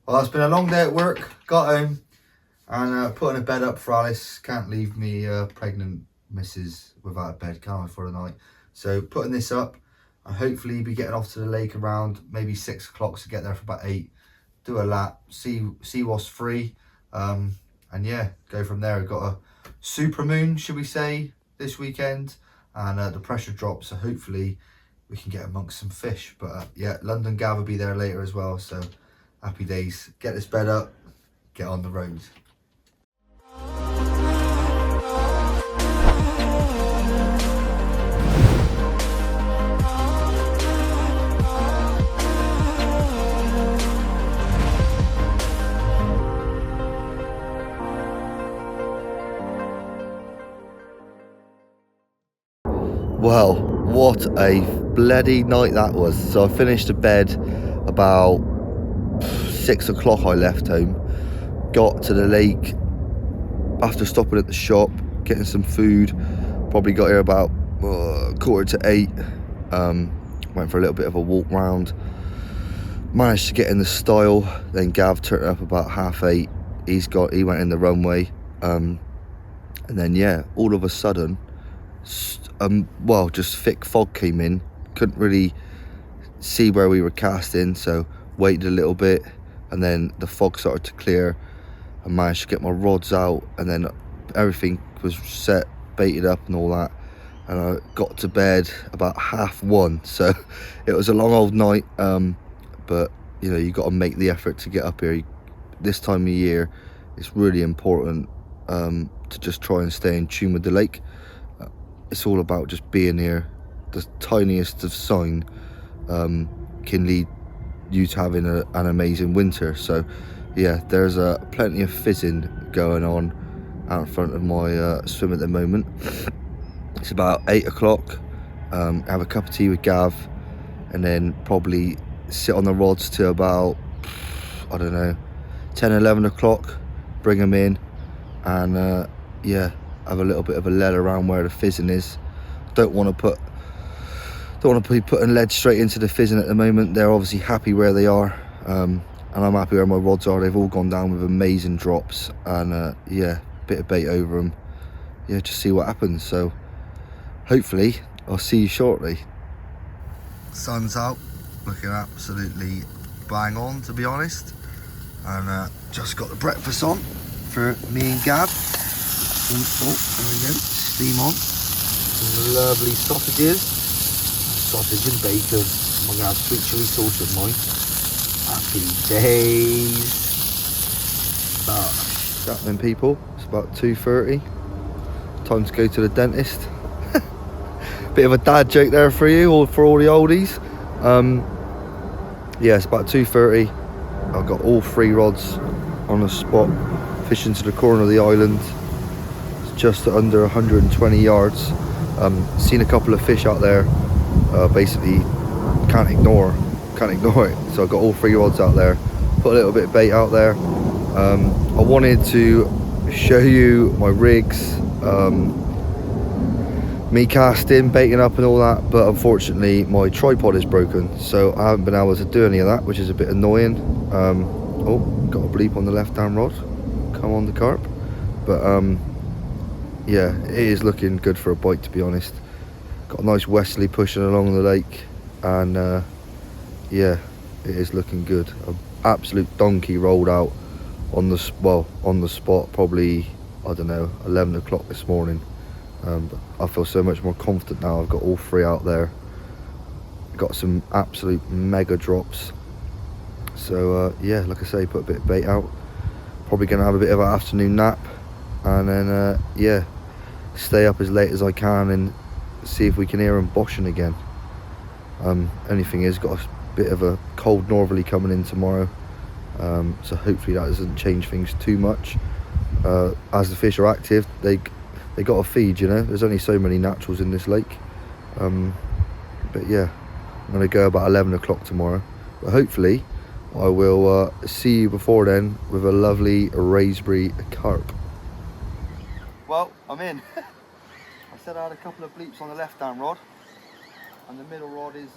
Well, it's been a long day at work. Got home and putting a bed up for Alice. Can't leave me pregnant missus without a bed, can I, for the night? So putting this up and hopefully be getting off to the lake around maybe 6 o'clock to get there for about 8. Do a lap, see what's free, and yeah, go from there. We've got a super moon, should we say, this weekend, and the pressure drops, so hopefully we can get amongst some fish. But yeah, London Gav will be there later as well, so happy days. Get this bed up, get on the road. Well, what a bloody night that was. So I finished the bed about 6 o'clock. I left home, got to the lake after stopping at the shop, getting some food. Probably got here about 7:45. Went for a little bit of a walk round, managed to get in the style. Then Gav turned up about 8:30. He went in the runway, and then yeah, all of a sudden, just thick fog came in. Couldn't really see where we were casting, so waited a little bit, and then the fog started to clear. I managed to get my rods out, and then everything was set, baited up and all that, and I got to bed about 1:30. So it was a long old night, but you know, you got to make the effort to get up here. This time of year it's really important to just try and stay in tune with the lake. It's all about just being here. The tiniest of sign can lead you to having an amazing winter. So yeah, there's plenty of fizzing going on out in front of my swim at the moment. It's about 8 o'clock. Have a cup of tea with Gav, and then probably sit on the rods till about, I don't know, 10, 11 o'clock. Bring them in, and yeah, have a little bit of a lead around where the fizzing is. Don't want to be putting lead straight into the fizzing at the moment. They're obviously happy where they are, and I'm happy where my rods are. They've all gone down with amazing drops, and yeah, bit of bait over them. Yeah, just see what happens. So hopefully I'll see you shortly. Sun's out, looking absolutely bang on, to be honest, and just got the breakfast on for me and Gab. Oh, there we go, steam on. Some lovely sausages, sausage and bacon. I'm gonna have sweet chili sauce with mine. Happy days. That then, people, it's about 2:30. Time to go to the dentist. Bit of a dad joke there for you, or for all the oldies. Yeah, it's about 2:30. I've got all 3 rods on the spot, fishing to the corner of the island. Just under 120 yards. Seen a couple of fish out there. Basically can't ignore it. So I've got all 3 rods out there. Put a little bit of bait out there. I wanted to show you my rigs, me casting, baiting up and all that, but unfortunately my tripod is broken, so I haven't been able to do any of that, which is a bit annoying. Oh, got a bleep on the left hand rod. Come on, the carp. But yeah, it is looking good for a bite, to be honest. Got a nice westerly pushing along the lake, and yeah, it is looking good. An absolute donkey rolled out on the spot, probably, I don't know, 11 o'clock this morning. But I feel so much more confident now. I've got all 3 out there. Got some absolute mega drops. So yeah, like I say, put a bit of bait out. Probably gonna have a bit of an afternoon nap, and then yeah, stay up as late as I can and see if we can hear them boshing again. Only thing is, got a bit of a cold northerly coming in tomorrow, so hopefully that doesn't change things too much. As the fish are active, they got to feed, you know. There's only so many naturals in this lake. But yeah, I'm going to go about 11 o'clock tomorrow, but hopefully I will see you before then with a lovely Wraysbury carp. Well, I'm in. I said I had a couple of bleeps on the left hand rod, and the middle rod is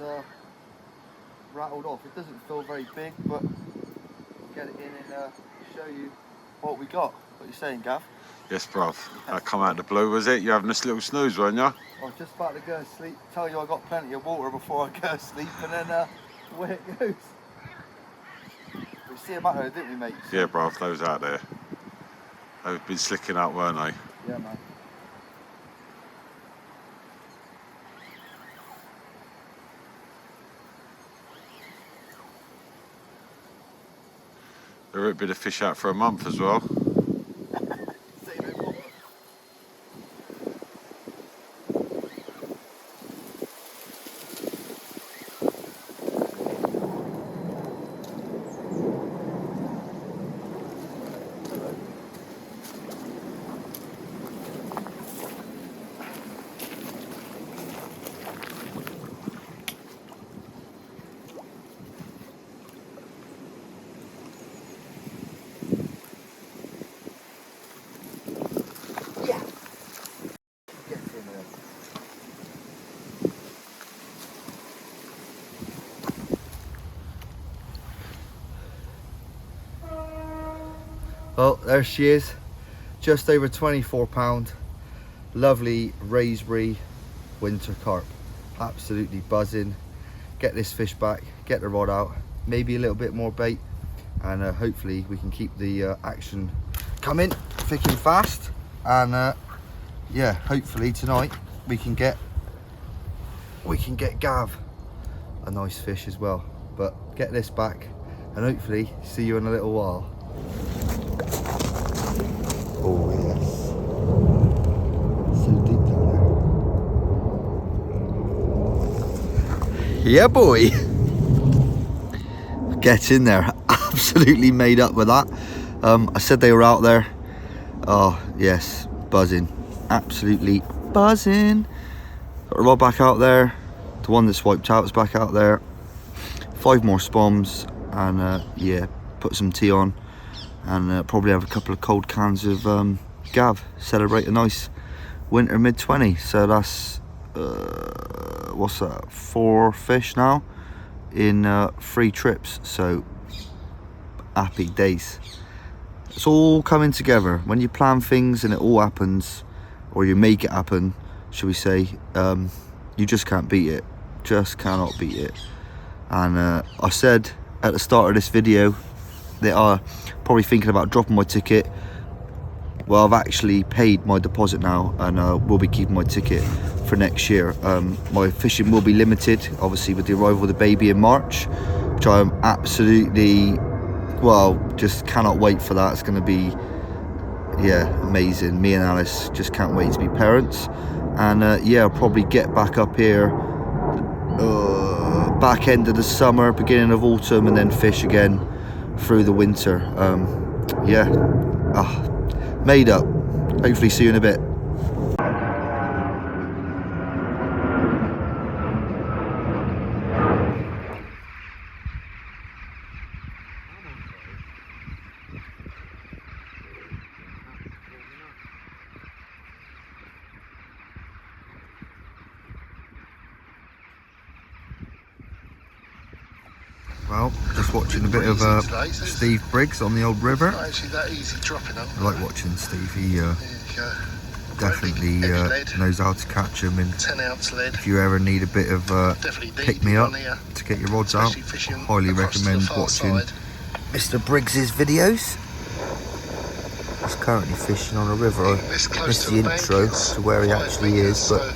rattled off. It doesn't feel very big, but we'll get it in. show you what we got. What you saying, Gav? Yes, bruv. That come out of the blue, was it? You're having this little snooze, weren't you? I was just about to go to sleep. Tell you I got plenty of water before I go to sleep, and then away it goes. We see them out there, didn't we, mate? Yeah, bruv. Those out there. They've been slicking out, weren't they? Yeah, man. There won't be the fish out for a month as well. Well, there she is, just over £24. Lovely Wraysbury winter carp, absolutely buzzing. Get this fish back, get the rod out, maybe a little bit more bait, and hopefully we can keep the action coming thick and fast. And yeah, hopefully tonight we can get Gav a nice fish as well. But get this back and hopefully see you in a little while. Oh yes, so deep down there. Yeah boy, get in there. Absolutely made up with that. I said they were out there. Oh yes, buzzing, absolutely buzzing. Got a rod back out there, the one that's wiped out is back out there. 5 more spoms, and yeah, put some tea on, and probably have a couple of cold cans of Gav. Celebrate a nice winter mid-20. So that's what's that, 4 fish now in 3 trips. So happy days. It's all coming together. When you plan things and it all happens, or you make it happen, should we say, you just can't beat it. Just cannot beat it. And I said at the start of this video that I'm probably thinking about dropping my ticket. Well, I've actually paid my deposit now, and will be keeping my ticket for next year. My fishing will be limited, obviously, with the arrival of the baby in March, which I'm absolutely, well, just cannot wait for that. It's going to be, yeah, amazing. Me and Alice just can't wait to be parents. And yeah, I'll probably get back up here back end of the summer, beginning of autumn, and then fish again through the winter. Yeah, made up. Hopefully see you in a bit. Well, just watching a bit of Steve Briggs on the old river. Not actually that easy dropping up. I like watching Steve. He definitely knows how to catch them. And 10-ounce lead. if you ever need a bit of pick me up to get your rods out, I highly recommend watching Mr. Briggs's videos. He's currently fishing on a river. I missed the intro to where he actually is, but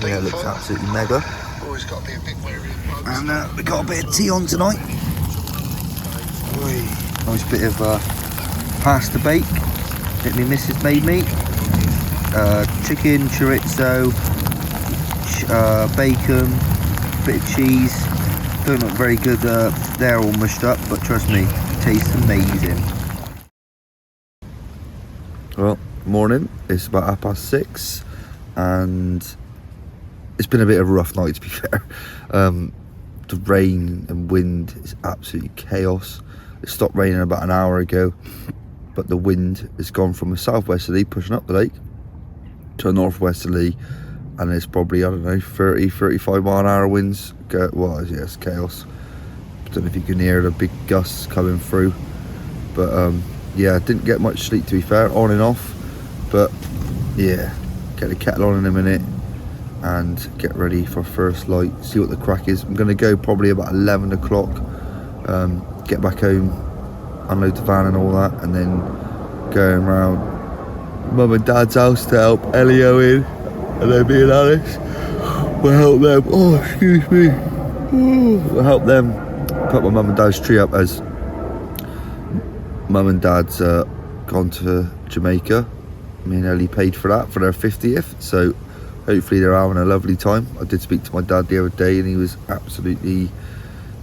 yeah, it looks absolutely mega. Always got to be a bit wary of bugs. And we got a bit of tea on tonight. Nice bit of pasta bake that my missus made me. Chicken, chorizo, bacon, bit of cheese. Don't look very good they're all mushed up, but trust me, it tastes amazing. Well, morning, it's about 6:30, and it's been a bit of a rough night, to be fair. The rain and wind is absolutely chaos. It stopped raining about an hour ago, but the wind has gone from a southwesterly pushing up the lake to a northwesterly, and it's probably, I don't know, 30-35 mile an hour winds. Well, yeah, it's chaos. I don't know if you can hear the big gusts coming through, But yeah, didn't get much sleep, to be fair, on and off. But yeah, get the kettle on in a minute and get ready for first light, see what the crack is. I'm gonna go probably about 11 o'clock, get back home, unload the van and all that, and then going around mum and dad's house to help Elio in, and then me and Alice will help them, oh excuse me, we'll help them put my mum and dad's tree up, as mum and dad's gone to Jamaica. Me and Ellie paid for that for their 50th, so hopefully they're having a lovely time. I did speak to my dad the other day and he was absolutely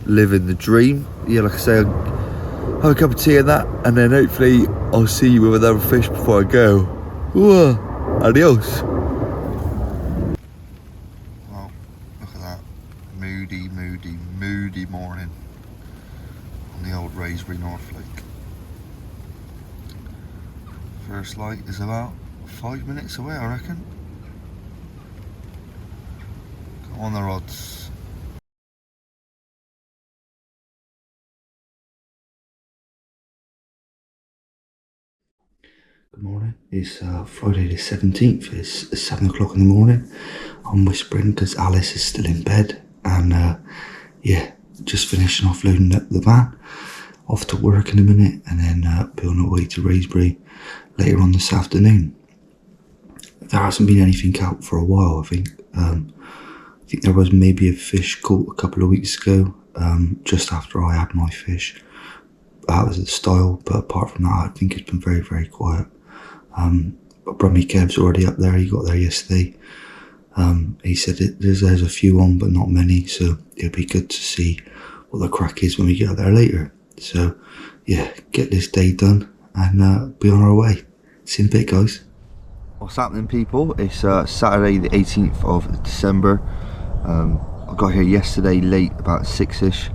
living the dream. Yeah, like I say, I'll have a cup of tea and that, and then hopefully I'll see you with another fish before I go. Ooh, adios. Well, look at that. Moody, moody, moody morning on the old Wraysbury North Lake. First light is about 5 minutes away, I reckon. Go on the rods. Good morning. It's Friday the 17th. It's 7 o'clock in the morning. I'm whispering because Alice is still in bed, and yeah, just finishing off loading up the van. Off to work in a minute, and then be on our way to Wraysbury later on this afternoon. There hasn't been anything out for a while, I think. I think there was maybe a fish caught a couple of weeks ago, just after I had my fish. That was the style, but apart from that, I think it's been very, very quiet. But Brummy Kev's already up there. He got there yesterday. He said there's a few on, but not many, so it'll be good to see what the crack is when we get out there later. So yeah, get this day done and be on our way. See you in a bit, guys. What's happening, people? It's Saturday the 18th of December. I got here yesterday late, about 6ish.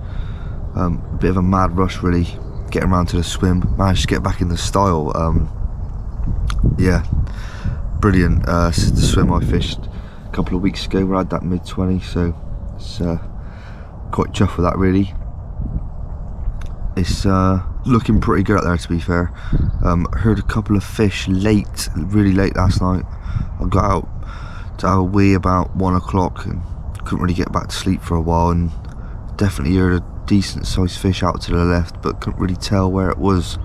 A bit of a mad rush really, getting around to the swim. Managed to get back in the style. Yeah, brilliant. The swim I fished a couple of weeks ago, where I had that mid-20, so it's quite chuffed with that really. It's looking pretty good out there, to be fair. Heard a couple of fish late, really late last night. I got out to have a wee about 1 o'clock and couldn't really get back to sleep for a while, and definitely heard a decent sized fish out to the left, but couldn't really tell where it was.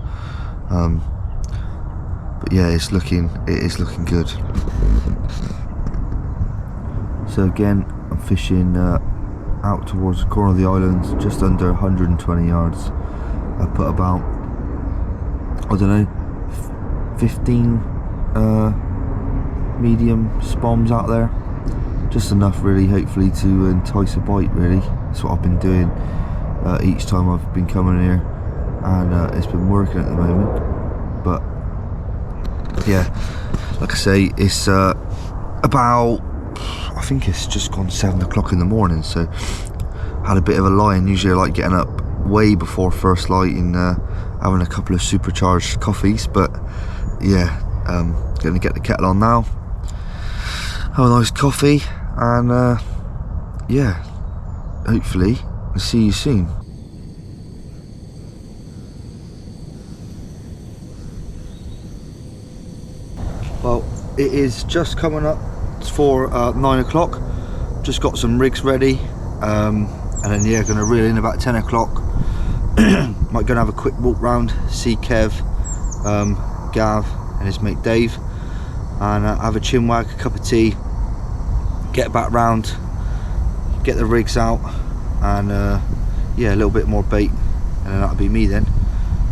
But yeah, it is looking good. So again, I'm fishing out towards the corner of the island, just under 120 yards. I put about, I don't know, 15 medium spoms out there. Just enough really, hopefully, to entice a bite really. That's what I've been doing each time I've been coming here, and it's been working at the moment. But yeah, like I say, it's about, I think it's just gone 7 o'clock in the morning, so had a bit of a lie, and usually I like getting up way before first light and having a couple of supercharged coffees. But yeah, gonna get the kettle on now, have a nice coffee, and yeah, hopefully I'll see you soon. Well, it is just coming up for 9 o'clock. Just got some rigs ready, and then yeah, gonna reel in about 10 o'clock. Might go and have a quick walk round, see Kev, Gav and his mate Dave, and have a chinwag, a cup of tea, get back round, get the rigs out, and yeah, a little bit more bait, and then that'll be me then.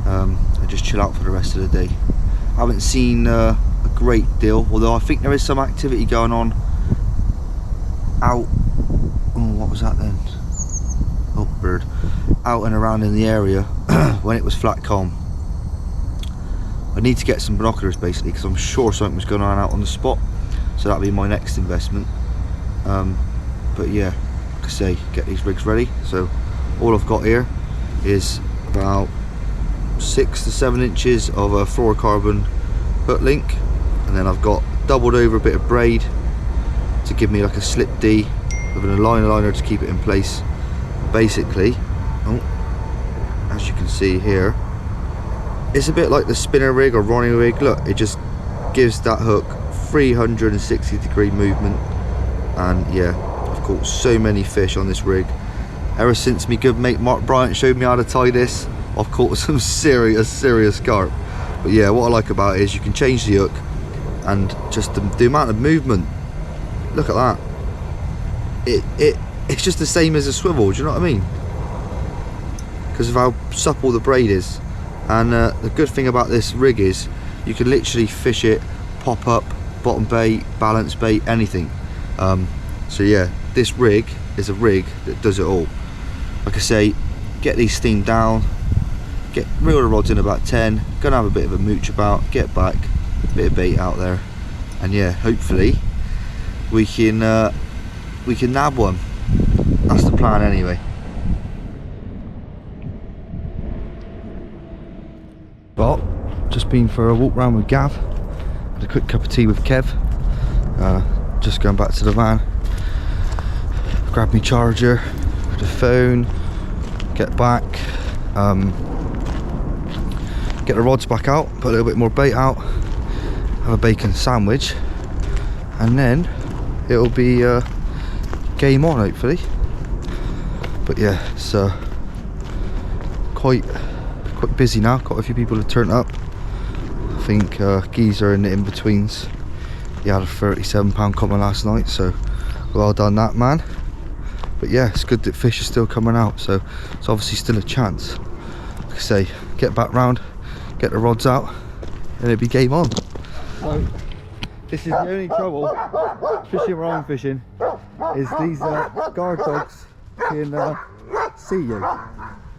And just chill out for the rest of the day. I haven't seen a great deal, although I think there is some activity going on out. Oh, what was that then? Oh, bird. Out and around in the area when it was flat calm. I need to get some binoculars basically, because I'm sure something was going on out on the spot, so that'll be my next investment. But yeah, like I say, get these rigs ready. So all I've got here is about 6 to 7 inches of a fluorocarbon hook link, and then I've got doubled over a bit of braid to give me like a slip D with an liner to keep it in place. Basically, oh, as you can see here, it's a bit like the spinner rig or Ronnie rig. Look, it just gives that hook 360-degree movement. And yeah, I've caught so many fish on this rig. Ever since me good mate Mark Bryant showed me how to tie this, I've caught some serious carp. But yeah, what I like about it is you can change the hook and just the amount of movement. Look at that. It's just the same as a swivel, do you know what I mean? Because of how supple the braid is. And the good thing about this rig is you can literally fish it, pop up, bottom bait, balance bait, anything. So yeah, this rig is a rig that does it all. Like I say, get these steamed down, reel the rods in about 10, gonna have a bit of a mooch about, get back, bit of bait out there, and yeah, hopefully we can nab one. That's the plan anyway. Well, just been for a walk round with Gav, had a quick cup of tea with Kev, just going back to the van, grab my charger, the phone, get back, get the rods back out, put a little bit more bait out, have a bacon sandwich, and then it'll be game on hopefully. But yeah, it's quite busy now. Quite a few people have turned up. I think Geezer in the in-betweens, he had a £37 coming last night, so well done that man. But yeah, it's good that fish are still coming out, so it's obviously still a chance. Like I say, get back round, get the rods out, and it'll be game on. So this is the only trouble fishing where I'm fishing, is these guard dogs can see you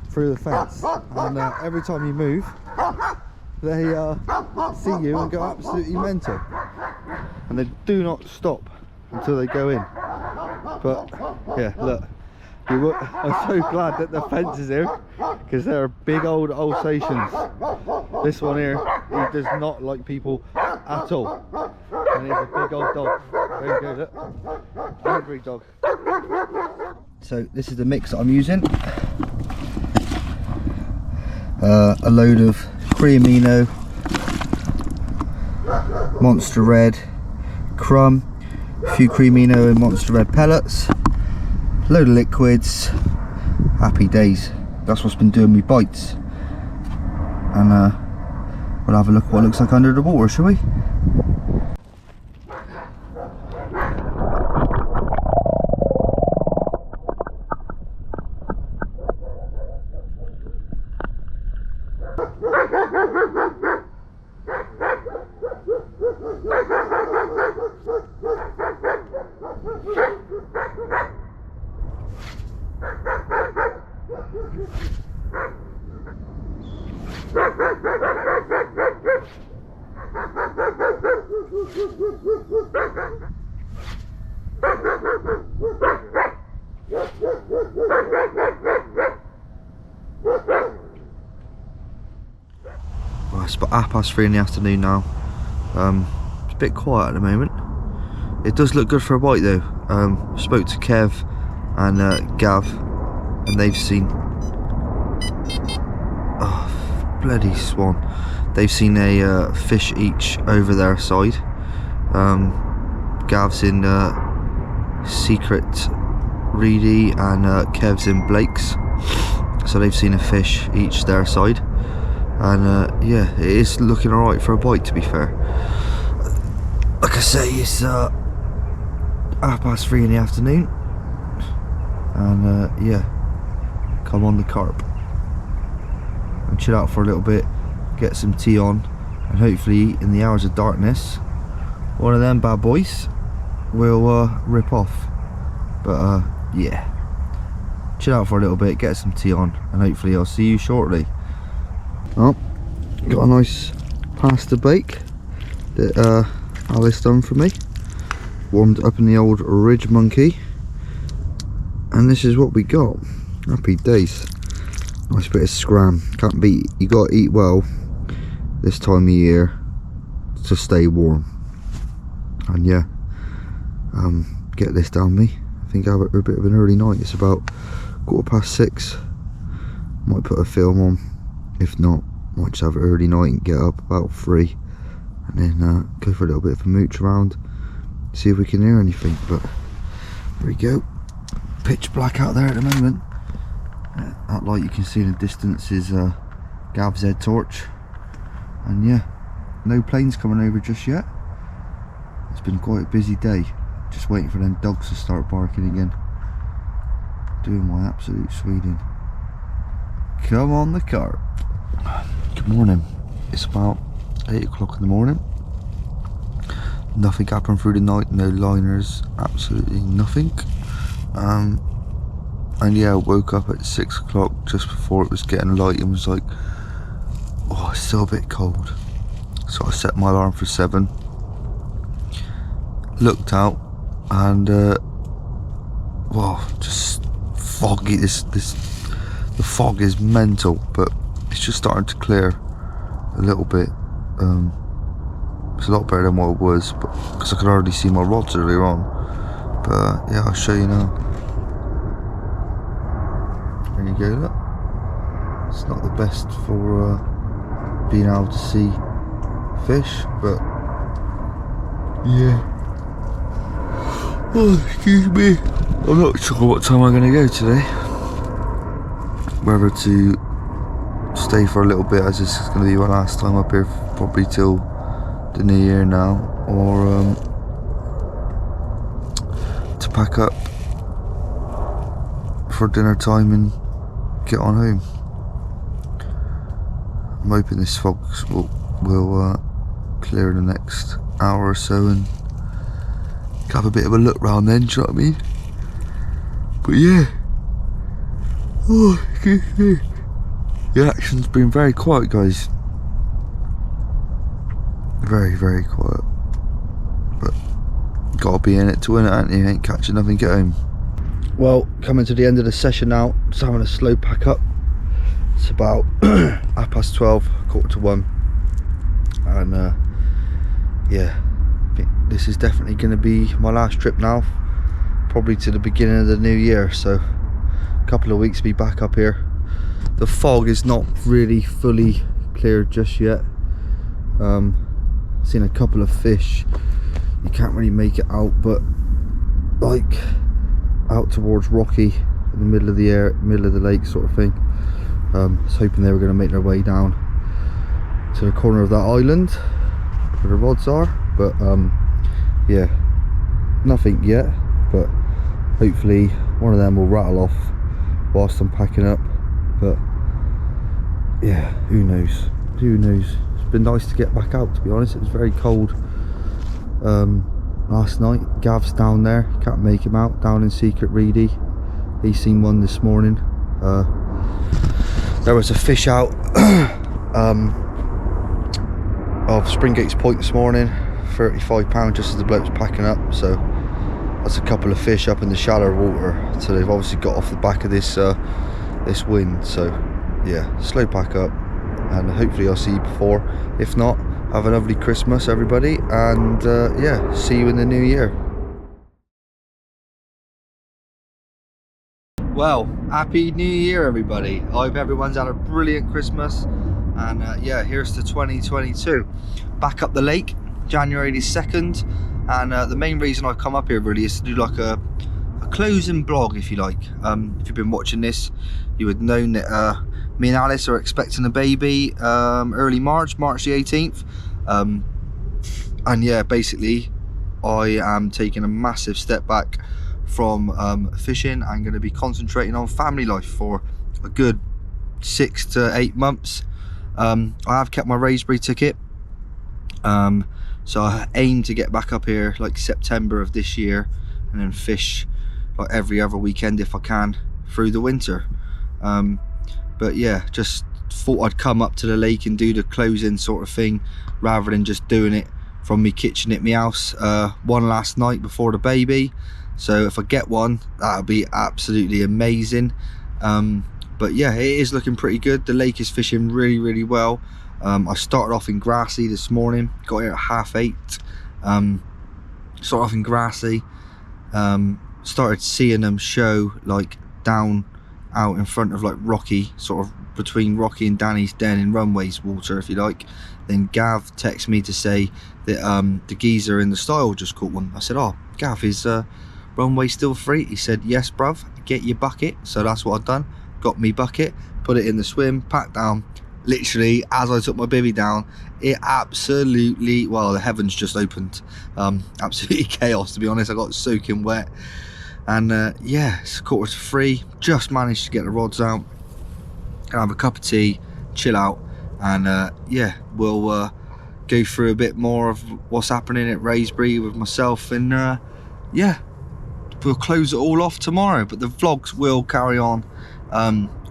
through the fence, and every time you move they see you and go absolutely mental, and they do not stop until they go in. But yeah, look, I'm so glad that the fence is here, because they're big old Alsatians. This one here, he does not like people at all, and he's a big old dog. There you go, look, hungry dog. So this is the mix that I'm using. A load of Creamino, Monster Red, crumb, a few Creamino and Monster Red pellets, load of liquids, happy days. That's what's been doing me bites. And we'll have a look at what it looks like under the water, shall we? Well, it's about 3:30 in the afternoon now. It's a bit quiet at the moment. It does look good for a bite though. Spoke to Kev and Gav, and they've seen, oh bloody swan, they've seen a fish each over their side. Gav's in Secret Reedy and Kev's in Blake's, so they've seen a fish each their side, and yeah, it is looking alright for a bite, to be fair. Like I say, it's 3:30 in the afternoon, and yeah, come on the carp and chill out for a little bit, get some tea on, and hopefully in the hours of darkness one of them bad boys will rip off. But yeah, chill out for a little bit, get some tea on, and hopefully I'll see you shortly. Oh, got a nice pasta bake that Alice done for me, warmed up in the old Ridge Monkey, and this is what we got. Happy days. Nice bit of scram, can't beat. You gotta eat well this time of year to stay warm. And yeah, get this down me. I think I have a bit of an early night. It's about 6:15. Might put a film on, if not Might just have an early night and get up about 3, and then go for a little bit of a mooch around, see if we can hear anything. But there we go, pitch black out there at the moment. That light you can see in the distance is Gav's head torch, and yeah, no planes coming over just yet. It's been quite a busy day, just waiting for them dogs to start barking again. Doing my absolute Sweden. Come on the carp. Good morning. It's about 8 o'clock in the morning. Nothing happened through the night, no liners, absolutely nothing. And yeah, I woke up at 6 o'clock just before it was getting light and was like, oh, it's still a bit cold. So I set my alarm for 7. Looked out and well, just foggy. The fog is mental, but it's just starting to clear a little bit. It's a lot better than what it was, but because I could already see my rods earlier on. But yeah, I'll show you now. There you go, look. It's not the best for being able to see fish, but yeah. Oh, excuse me. I'm not sure what time I'm going to go today. Whether to stay for a little bit, as this is going to be my last time up here, probably till the new year now, or to pack up for dinner time and get on home. I'm hoping this fog will clear in the next hour or so and have a bit of a look round then, do you know what I mean? But yeah, oh, excuse me. The action's been very quiet, guys. Very, very quiet. But gotta be in it to win it, ain't you? Ain't catching nothing, get home. Well, coming to the end of the session now, just having a slow pack up. It's about 12:30, 1:15, and yeah, this is definitely going to be my last trip now, probably to the beginning of the new year, so a couple of weeks to be back up here. The fog is not really fully cleared just yet. Seen a couple of fish, you can't really make it out, but like out towards Rocky in the middle of the lake sort of thing. I was hoping they were going to make their way down to the corner of that island where the rods are, but yeah, nothing yet, but hopefully one of them will rattle off whilst I'm packing up. But yeah, who knows, it's been nice to get back out, to be honest. It was very cold last night. Gav's down there, can't make him out, down in Secret Reedy. He's seen one this morning. There was a fish out of Springgates Point this morning, £35 just as the bloke was packing up, so that's a couple of fish up in the shallow water, so they've obviously got off the back of this this wind. So yeah, slow pack up, and hopefully I'll see you before. If not, have a lovely Christmas everybody, and yeah, see you in the new year. Well, happy new year everybody. I hope everyone's had a brilliant Christmas, and yeah, here's to 2022. Back up the lake, January the 2nd, and the main reason I've come up here really is to do like a closing blog, if you like. If you've been watching this, you would know that me and Alice are expecting a baby early March the 18th, and yeah, basically I am taking a massive step back from fishing. I'm going to be concentrating on family life for a good 6 to 8 months. I have kept my Wraysbury ticket, so I aim to get back up here like September of this year, and then fish like every other weekend if I can through the winter. But yeah, just thought I'd come up to the lake and do the closing sort of thing rather than just doing it from me kitchen at my house. One last night before the baby, so if I get one, that'll be absolutely amazing. But yeah, it is looking pretty good. The lake is fishing really well. I started off in Grassy this morning, got here at 8:30. Started off in Grassy, started seeing them show like down out in front of like Rocky, sort of between Rocky and Danny's den in Runways water, if you like. Then Gav texted me to say that the geezer in the style just caught one. I said, oh Gav, is Runway still free? He said, yes bruv, get your bucket. So that's what I've done, got me bucket, put it in the swim, packed down. Literally as I took my bivvy down, it absolutely, well, the heavens just opened. Absolutely chaos, to be honest. I got soaking wet, and yeah, it's 3:15. Just managed to get the rods out and have a cup of tea, chill out, and yeah, we'll go through a bit more of what's happening at Wraysbury with myself, and yeah, we'll close it all off tomorrow. But the vlogs will carry on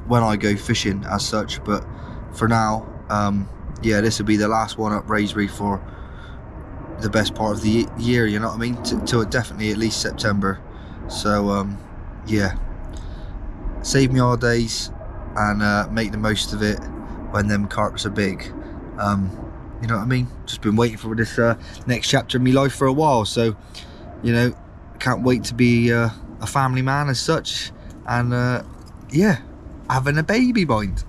when I go fishing as such. But for now, yeah, this will be the last one at Wraysbury for the best part of the year, you know what I mean, till definitely at least September. So yeah, save me all days and make the most of it when them carps are big. You know what I mean, just been waiting for this next chapter in my life for a while, so you know, can't wait to be a family man as such, and yeah, having a baby mind.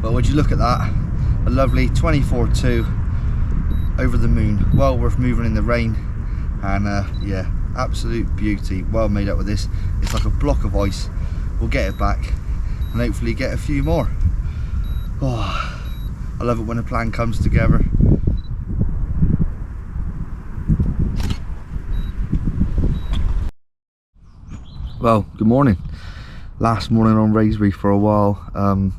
Well, would you look at that, a lovely 24-2 over the moon, well worth moving in the rain, and yeah, absolute beauty. Well made up with this. It's like a block of ice. We'll get it back and hopefully get a few more. Oh, I love it when a plan comes together. Well, good morning. Last morning on Wraysbury for a while.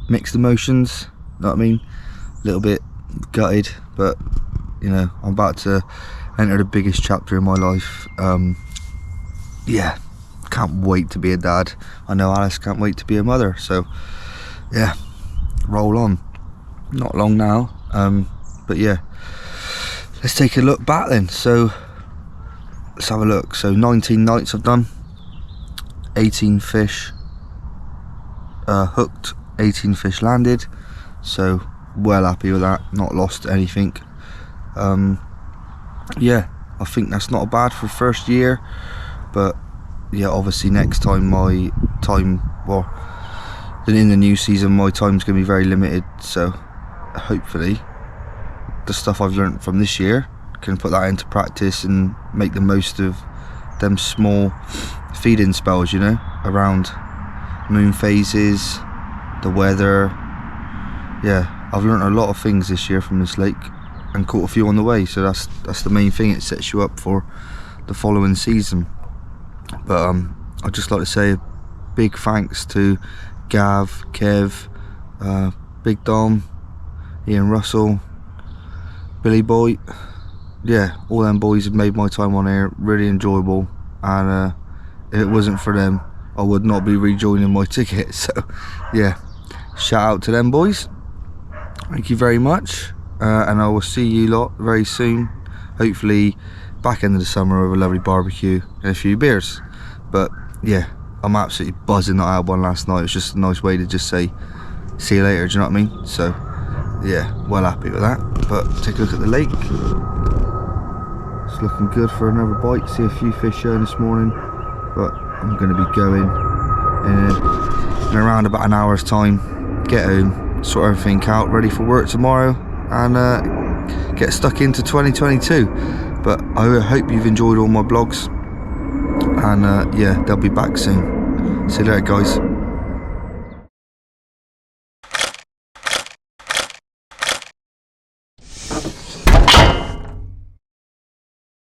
Mixed emotions, you know what I mean? A little bit gutted, but you know, I'm about to enter the biggest chapter in my life. Yeah, can't wait to be a dad. I know Alice can't wait to be a mother, so yeah, roll on. Not long now, but yeah, let's take a look back then. So let's have a look. So 19 nights I've done, 18 fish hooked, 18 fish landed, so well happy with that, not lost anything. Yeah, I think that's not bad for first year, but yeah, obviously next time my time, well, then in the new season my time's going to be very limited, so hopefully the stuff I've learnt from this year can put that into practice and make the most of them small feeding spells, you know, around moon phases, the weather. Yeah, I've learnt a lot of things this year from this lake and caught a few on the way, so that's the main thing. It sets you up for the following season. But I'd just like to say a big thanks to Gav, Kev, Big Dom, Ian Russell, Billy Boy. Yeah, all them boys have made my time on here really enjoyable, and if it wasn't for them I would not be rejoining my ticket. So yeah, shout out to them boys, thank you very much, and I will see you lot very soon, hopefully back end of the summer with a lovely barbecue and a few beers. But yeah, I'm absolutely buzzing that I had one last night. It was just a nice way to just say see you later, do you know what I mean? So yeah, well happy with that. But take a look at the lake, it's looking good for another bite. See a few fish showing this morning, but I'm going to be going in around about an hour's time, get home, sort everything out, ready for work tomorrow, and get stuck into 2022. But I hope you've enjoyed all my vlogs, and yeah, they'll be back soon. See you later guys.